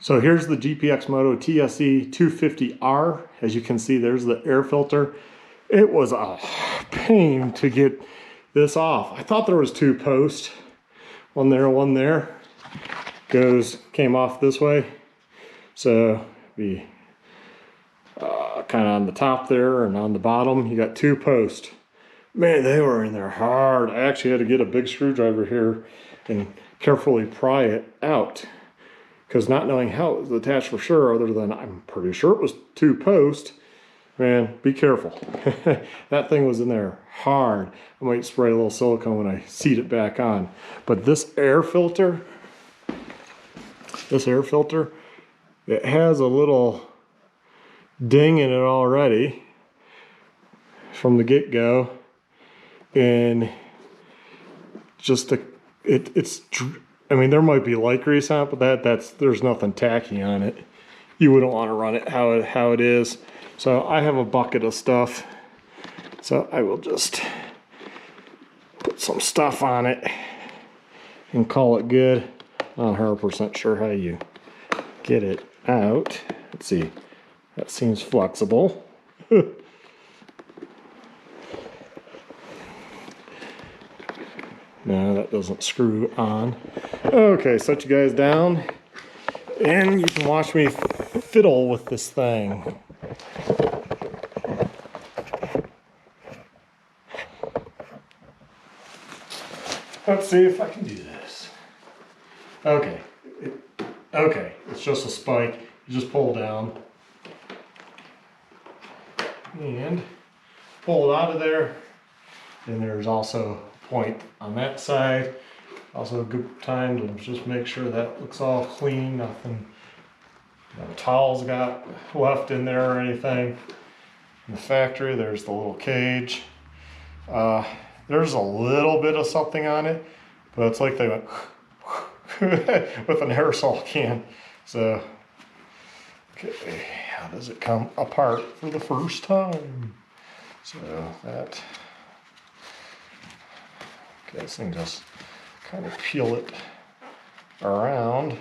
So here's the GPX Moto TSE250R. As you can see, there's the air filter. It was a pain to get this off. I thought there was two posts, one there. Came off this way. So be kind of on the top there and on the bottom, you got two posts. Man, they were in there hard. I actually had to get a big screwdriver here and carefully pry it out, because not knowing how it was attached for sure, other than I'm pretty sure it was two posts. Man, be careful. That thing was in there hard. I might spray a little silicone when I seat it back on. But this air filter, it has a little ding in it already from the get-go. And just I mean, there might be light grease on it, but there's nothing tacky on it. You wouldn't want to run it how it is. So I have a bucket of stuff. So I will just put some stuff on it and call it good. Not 100% sure how you get it out. Let's see. That seems flexible. No, that doesn't screw on. Okay, set you guys down and you can watch me fiddle with this thing. Let's see if I can do this. Okay, it's just a spike. You just pull down and pull it out of there. And there's also a point on that side. Also a good time to just make sure that looks all clean, nothing, no towels got left in there or anything. In the factory, there's the little cage. There's a little bit of something on it, but it's like they went with an aerosol can. So, okay, how does it come apart for the first time? So that, okay, this thing just kind of peel it around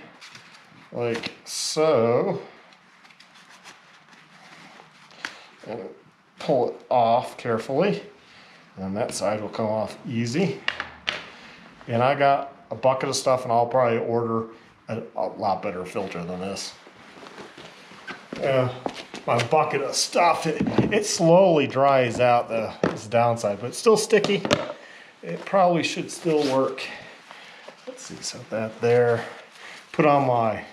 like so, and pull it off carefully. And that side will come off easy. And I got a bucket of stuff, and I'll probably order a lot better filter than this. My bucket of stuff, it slowly dries out. This downside, but it's still sticky. It probably should still work. Let's see, set that there. Put on my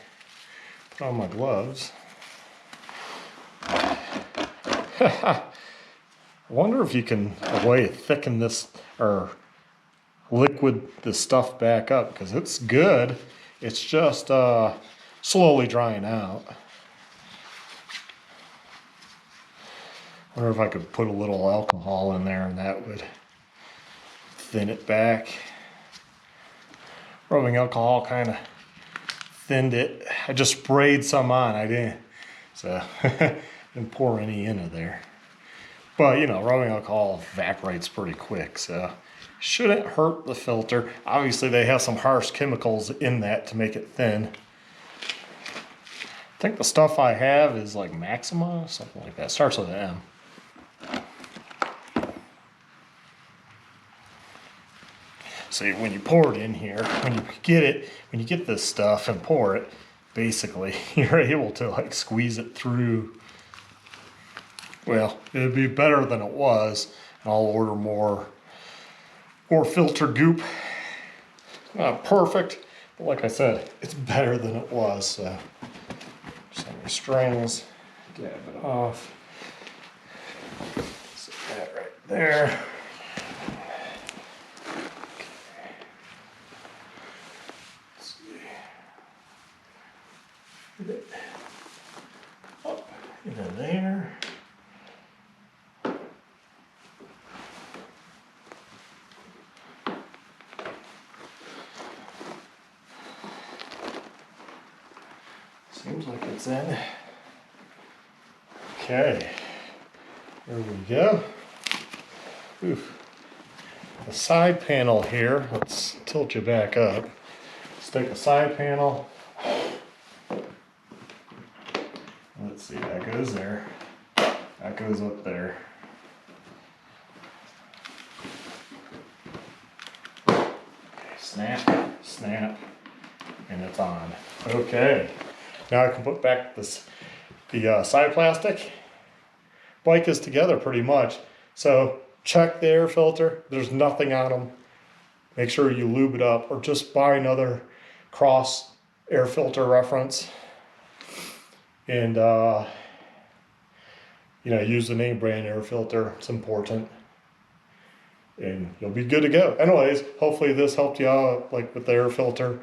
gloves. I wonder if you can thicken this or liquid this stuff back up, because it's good. It's just slowly drying out. I wonder if I could put a little alcohol in there and that would thin it back. Rubbing alcohol kind of thinned it. I just sprayed some on. I didn't, so didn't pour any into there. But you know, rubbing alcohol evaporates pretty quick, so shouldn't hurt the filter. Obviously, they have some harsh chemicals in that to make it thin. I think the stuff I have is like Maxima, something like that. Starts with an M. So when you pour it in here, when you get this stuff and pour it, basically you're able to like squeeze it through. Well, it'd be better than it was, and I'll order more filter goop. Not perfect, but like I said, it's better than it was. So some strings, dab it off. Set that right there. Get it up into there. Seems like it's in. Okay, there we go. Oof. The side panel here, let's tilt you back up. Let's take the side panel, see, that goes there. That goes up there. Okay, snap, snap, and it's on. Okay, now I can put back the side plastic. Bike is together pretty much. So check the air filter. There's nothing on them. Make sure you lube it up, or just buy another cross air filter reference. And you know, use the name brand air filter. It's important. And you'll be good to go. Anyways, hopefully this helped you out, like with the air filter.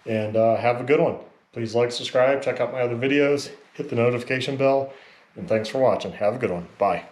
And have a good one. Please like, subscribe, check out my other videos, hit the notification bell, and thanks for watching. Have a good one. Bye.